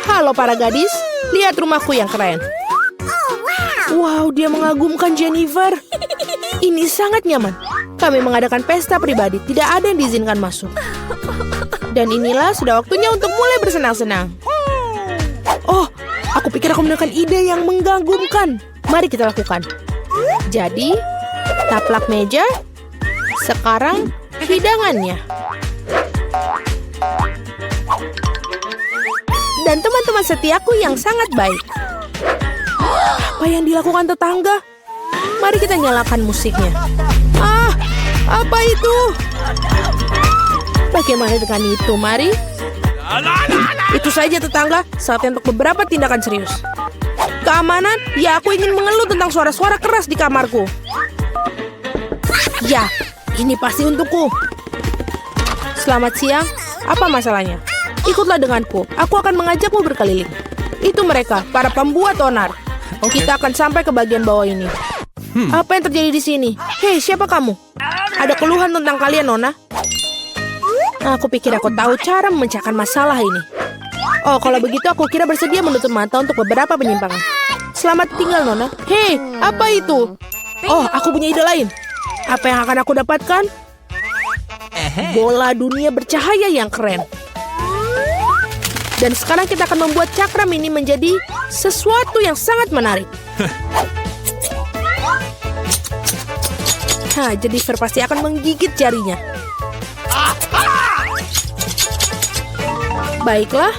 Halo para gadis, lihat rumahku yang keren. Wow, dia mengagumkan Jennifer. Ini sangat nyaman. Kami mengadakan pesta pribadi, tidak ada yang diizinkan masuk. Dan inilah sudah waktunya untuk mulai bersenang-senang. Oh, aku pikir aku menemukan ide yang mengagumkan. Mari kita lakukan. Jadi, taplak meja. Sekarang, hidangannya. Dan teman-teman setiaku yang sangat baik. Apa yang dilakukan tetangga? Mari kita nyalakan musiknya. Ah, apa itu? Bagaimana dengan itu, Mari? Itu saja tetangga, saatnya untuk beberapa tindakan serius. Keamanan? Ya, aku ingin mengeluh tentang suara-suara keras di kamarku. Ya, ini pasti untukku. Selamat siang, apa masalahnya? Ikutlah denganku, aku akan mengajakmu berkeliling. Itu mereka, para pembuat onar. Kita akan sampai ke bagian bawah ini. Apa yang terjadi di sini? Hei, siapa kamu? Ada keluhan tentang kalian, Nona? Aku pikir aku tahu cara memecahkan masalah ini. Oh, kalau begitu aku kira bersedia menutup mata untuk beberapa penyimpangan. Selamat tinggal, Nona. Hei, apa itu? Oh, aku punya ide lain. Apa yang akan aku dapatkan? Bola dunia bercahaya yang keren. Dan sekarang kita akan membuat cakram ini menjadi sesuatu yang sangat menarik. Jennifer pasti akan menggigit jarinya. Baiklah.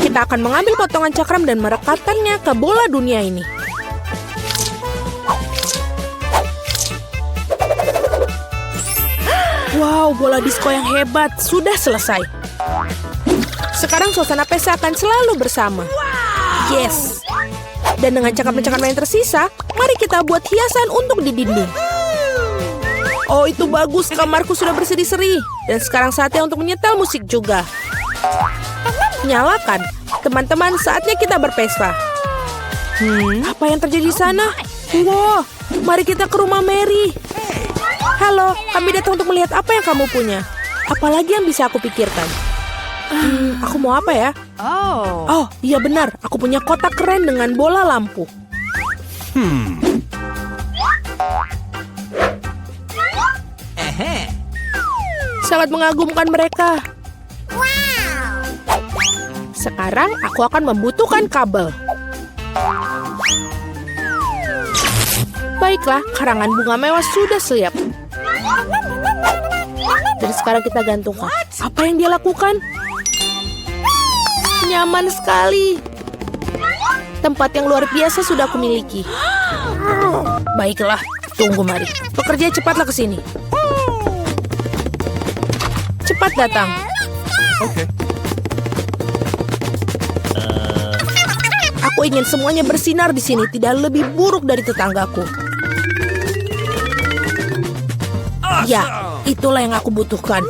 Kita akan mengambil potongan cakram dan merekatkannya ke bola dunia ini. Wow, bola disko yang hebat. Sudah selesai. Sekarang suasana pesta akan selalu bersama. Yes. Dan dengan cakram-cakram yang tersisa, mari kita buat hiasan untuk di dinding. Oh, itu bagus. Kamarku sudah berseri-seri. Dan sekarang saatnya untuk menyetel musik juga. Nyalakan. Teman-teman, saatnya kita berpesta. Apa yang terjadi di sana? Wow, mari kita ke rumah Mary. Halo, kami datang untuk melihat apa yang kamu punya. Apalagi yang bisa aku pikirkan? Aku mau apa ya? Oh, iya benar. Aku punya kotak keren dengan bola lampu. Sangat mengagumkan mereka. Sekarang aku akan membutuhkan kabel. Baiklah, karangan bunga mewah sudah siap. Dan sekarang kita gantungkan. Apa yang dia lakukan? Nyaman sekali. Tempat yang luar biasa sudah aku miliki. Baiklah, tunggu Mari. Pekerja cepatlah ke sini. Cepat datang. Okay. Aku Aku ingin semuanya bersinar di sini, tidak lebih buruk dari tetanggaku. Ya, itulah yang aku butuhkan.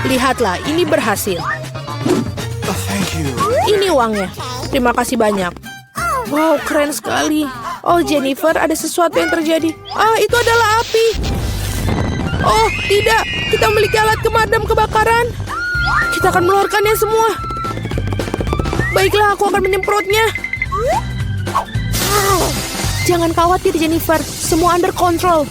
Lihatlah, ini berhasil. Oh, thank you. Ini uangnya. Terima kasih banyak. Wow, keren sekali. Oh, Jennifer, ada sesuatu yang terjadi. Ah, itu adalah api. Oh, tidak. Kita memiliki alat pemadam kebakaran. Kita akan mengeluarkannya semua. Baiklah, aku akan menyemprotnya. Jangan khawatir, Jennifer. Semua under control.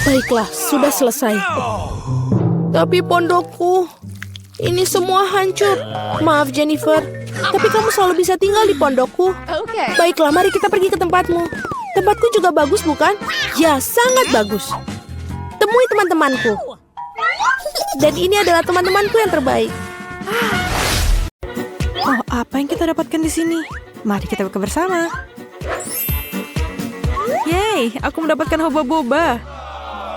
Baiklah, sudah selesai. Tapi pondokku, ini semua hancur. Maaf, Jennifer. Tapi kamu selalu bisa tinggal di pondokku. Baiklah, mari kita pergi ke tempatmu. Tempatku juga bagus, bukan? Ya, sangat bagus. Temui teman-temanku. Dan ini adalah teman-temanku yang terbaik. Oh, apa yang kita dapatkan di sini? Mari kita buka bersama. Yeay, aku mendapatkan hoba-boba.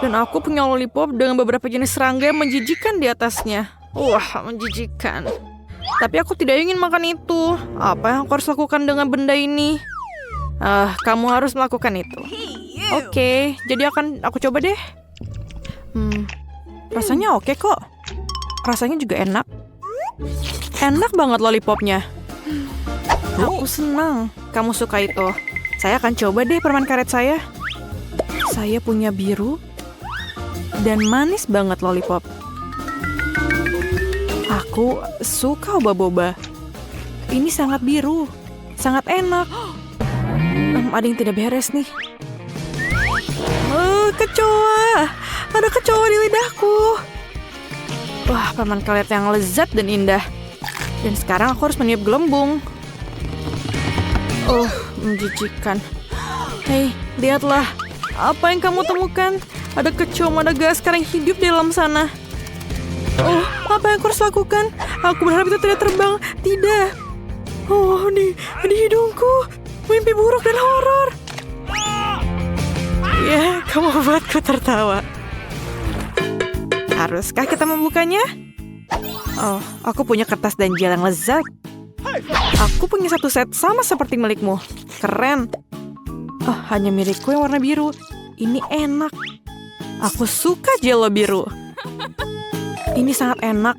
Dan aku punya lollipop dengan beberapa jenis serangga yang menjijikan di atasnya. Wah, menjijikan. Tapi aku tidak ingin makan itu. Apa yang aku harus lakukan dengan benda ini? Kamu harus melakukan itu. Oke, jadi aku coba deh. Rasanya oke kok. Rasanya juga enak. Enak banget lollipopnya. Aku senang kamu suka itu. Saya akan coba deh permen karet saya. Saya punya biru dan manis banget lollipop. Aku suka boba-boba. Ini sangat biru, sangat enak. Ada yang tidak beres nih. Kecoa. Ada kecoa di lidahku. Wah, permen karet yang lezat dan indah. Dan sekarang aku harus meniup gelembung. Oh, menjijikan. Hei, lihatlah. Apa yang kamu temukan? Ada kecoa Madagaskar yang hidup di dalam sana. Oh, apa yang aku harus lakukan? Aku berharap itu tidak terbang. Tidak. Oh, di hidungku. Mimpi buruk dan horor. Ya, kamu buatku tertawa. Haruskah kita membukanya? Oh, aku punya kertas dan gel yang lezat. Aku punya satu set sama seperti milikmu. Keren. Oh, hanya milikku yang warna biru. Ini enak. Aku suka jelo biru. Ini sangat enak.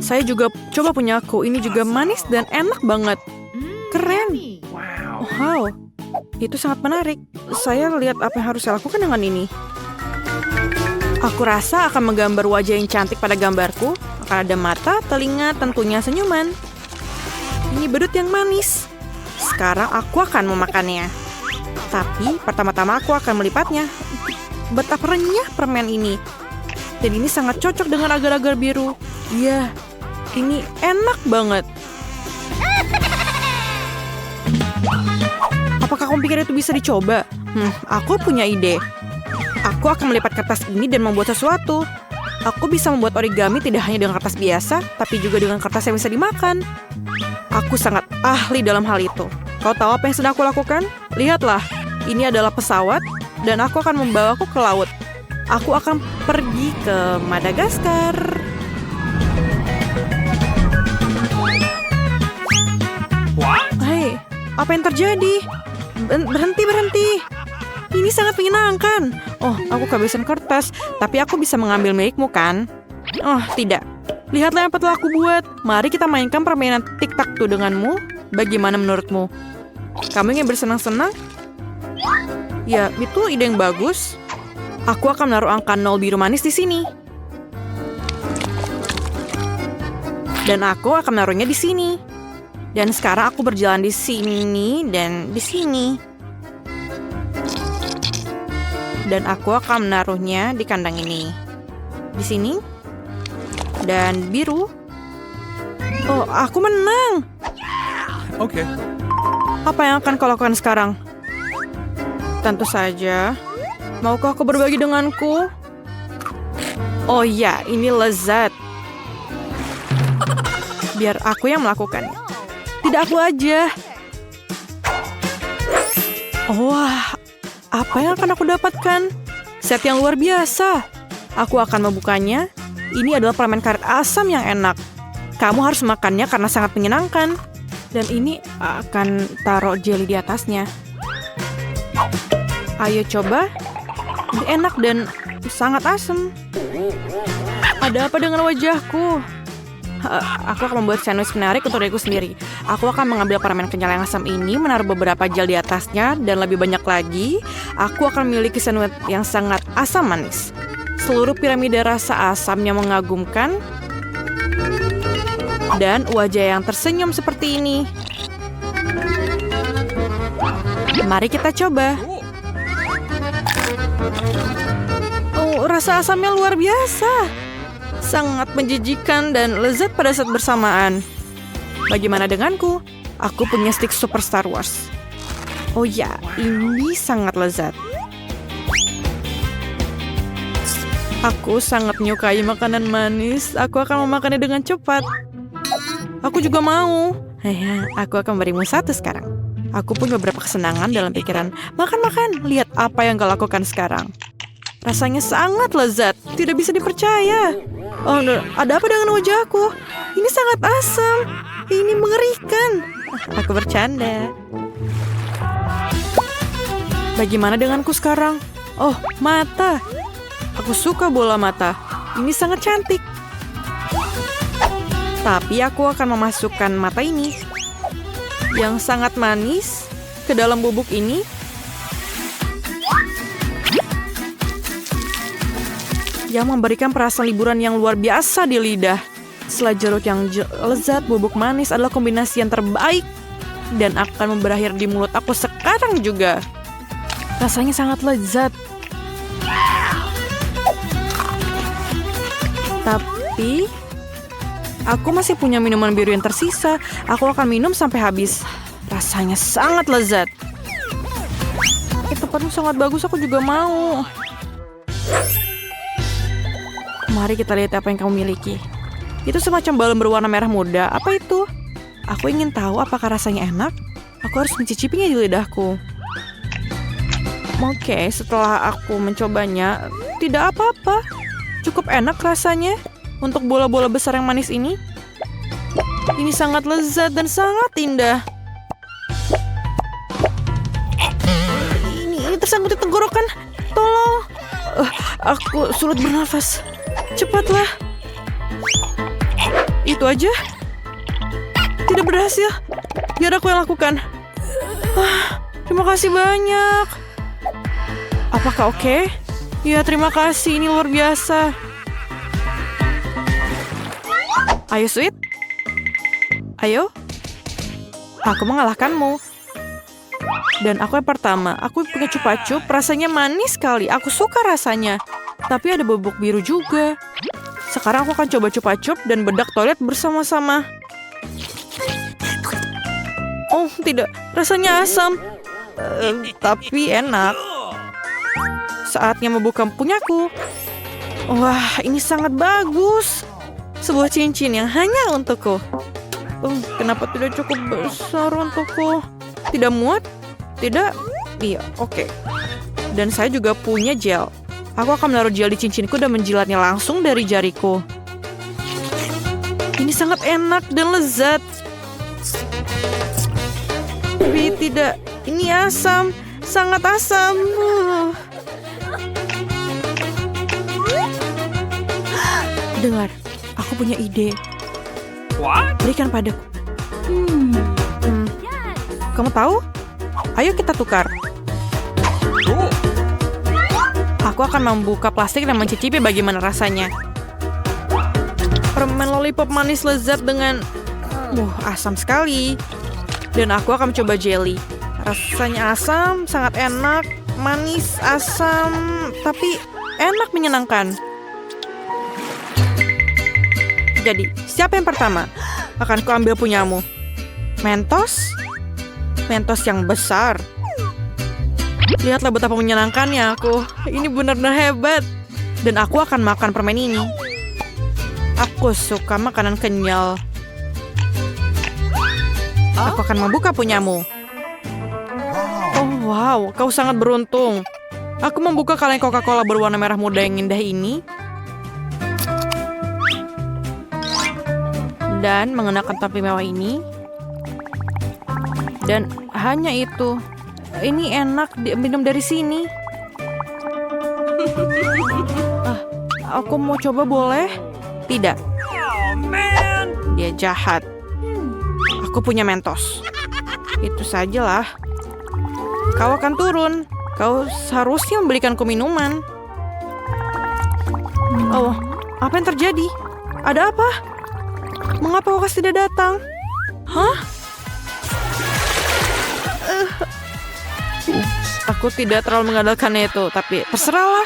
Saya juga coba punya aku. Ini juga manis dan enak banget. Keren. Wow. Itu sangat menarik. Saya lihat apa yang harus saya lakukan dengan ini. Aku rasa akan menggambar wajah yang cantik pada gambarku. Akan ada mata, telinga, tentunya senyuman. Ini bedut yang manis. Sekarang aku akan memakannya. Tapi pertama-tama aku akan melipatnya. Betapa renyah permen ini. Dan ini sangat cocok dengan agar-agar biru. Iya, ini enak banget. Apakah kamu pikir itu bisa dicoba? Aku punya ide. Aku akan melipat kertas ini dan membuat sesuatu. Aku bisa membuat origami tidak hanya dengan kertas biasa, tapi juga dengan kertas yang bisa dimakan. Aku sangat ahli dalam hal itu. Kau tahu apa yang sedang aku lakukan? Lihatlah, ini adalah pesawat dan aku akan membawaku ke laut. Aku akan pergi ke Madagaskar. Hei, apa yang terjadi? Berhenti. Ini sangat menyenangkan. Oh, aku kehabisan kertas, tapi aku bisa mengambil milikmu kan? Oh, tidak. Lihatlah apa telah aku buat. Mari kita mainkan permainan tic-tac-toe denganmu. Bagaimana menurutmu? Kamu ingin bersenang-senang? Ya, itu ide yang bagus. Aku akan menaruh angka 0 biru manis di sini. Dan aku akan menaruhnya di sini. Dan sekarang aku berjalan di sini dan di sini. Dan aku akan menaruhnya di kandang ini. Di sini. Dan biru. Oh, aku menang. Okay. Apa yang akan kau lakukan sekarang? Tentu saja. Maukah kau berbagi denganku? Oh ya, ini lezat. Biar aku yang melakukannya. Tidak aku aja. Wah, apa yang akan aku dapatkan? Set yang luar biasa. Aku akan membukanya Ini adalah permen karet asam yang enak. Kamu harus makannya karena sangat menyenangkan. Dan ini akan taruh jelly di atasnya. Ayo coba. Ini enak dan sangat asam. Ada apa dengan wajahku? Aku akan membuat sandwich menarik untuk diriku sendiri. Aku akan mengambil permen kenyal yang asam ini, menaruh beberapa gel di atasnya, dan lebih banyak lagi, aku akan memiliki sandwich yang sangat asam manis. Seluruh piramida rasa asam yang mengagumkan, dan wajah yang tersenyum seperti ini. Mari kita coba. Oh, rasa asamnya luar biasa. Sangat menjijikan dan lezat pada saat bersamaan. Bagaimana denganku? Aku punya stik Super Star Wars. Oh ya, ini sangat lezat. Aku sangat menyukai makanan manis. Aku akan memakannya dengan cepat. Aku juga mau. Aku akan berimu satu sekarang. Aku punya beberapa kesenangan dalam pikiran. Makan-makan, lihat apa yang kau lakukan sekarang. Rasanya sangat lezat, tidak bisa dipercaya. Oh, ada apa dengan wajahku? Ini sangat asam. Ini mengerikan. Aku bercanda. Bagaimana denganku sekarang? Oh, mata. Aku suka bola mata. Ini sangat cantik. Tapi aku akan memasukkan mata ini yang sangat manis ke dalam bubuk ini. Yang memberikan perasaan liburan yang luar biasa di lidah. Setelah jeruk yang lezat, bubuk manis adalah kombinasi yang terbaik. Dan akan berakhir di mulut aku sekarang juga. Rasanya sangat lezat. Tapi aku masih punya minuman biru yang tersisa. Aku akan minum sampai habis. Rasanya sangat lezat. Tempatmu sangat bagus, aku juga mau. Mari kita lihat apa yang kamu miliki. Itu semacam balon berwarna merah muda. Apa itu? Aku ingin tahu apakah rasanya enak. Aku harus mencicipinya di lidahku. Oke, setelah aku mencobanya, tidak apa-apa. Cukup enak rasanya untuk bola-bola besar yang manis ini. Ini sangat lezat dan sangat indah. Ini tersangkut di tenggorokan. Tolong. Aku sulit bernafas. Cepatlah. Itu aja. Tidak berhasil. Biar aku yang lakukan. Terima kasih banyak. Apakah oke? Ya, terima kasih. Ini luar biasa. Ayo, Sweet. Ayo. Aku mengalahkanmu. Dan aku yang pertama. Aku punya cupa-cup. Rasanya manis sekali. Aku suka rasanya. Tapi ada bubuk biru juga. Sekarang aku akan coba cupa-cup dan bedak toilet bersama-sama. Oh, tidak. Rasanya asam. Tapi enak. Saatnya membuka punyaku. Wah, ini sangat bagus. Sebuah cincin yang hanya untukku. Kenapa tidak cukup besar untukku? Tidak muat? Tidak? Iya, oke. Dan saya juga punya gel. Aku akan menaruh gel di cincinku dan menjilatnya langsung dari jariku. Ini sangat enak dan lezat. Tapi tidak, ini asam. Sangat asam. Dengar, aku punya ide. Berikan padaku. Kamu tahu? Ayo kita tukar. Aku akan membuka plastik dan mencicipi bagaimana rasanya. Permen lollipop manis lezat dengan asam sekali. Dan aku akan mencoba jelly. Rasanya asam, sangat enak, manis, asam, tapi enak menyenangkan. Jadi, siapa yang pertama? Akan kuambil punyamu. Mentos? Mentos yang besar. Lihatlah betapa menyenangkannya aku. Ini benar-benar hebat. Dan aku akan makan permen ini. Aku suka makanan kenyal. Aku akan membuka punyamu. Oh wow, kau sangat beruntung. Aku membuka kaleng Coca-Cola berwarna merah muda yang indah ini. dan mengenakan topi mewah ini. Dan hanya itu. Ini enak minum dari sini. Aku mau coba boleh? Tidak. Dia jahat. Aku punya Mentos. Itu sajalah. Kau akan turun. Kau seharusnya membelikanku minuman. Oh, apa yang terjadi? Ada apa? Mengapa kau tidak datang? Hah? Aku tidak terlalu mengandalkan itu, tapi terserahlah.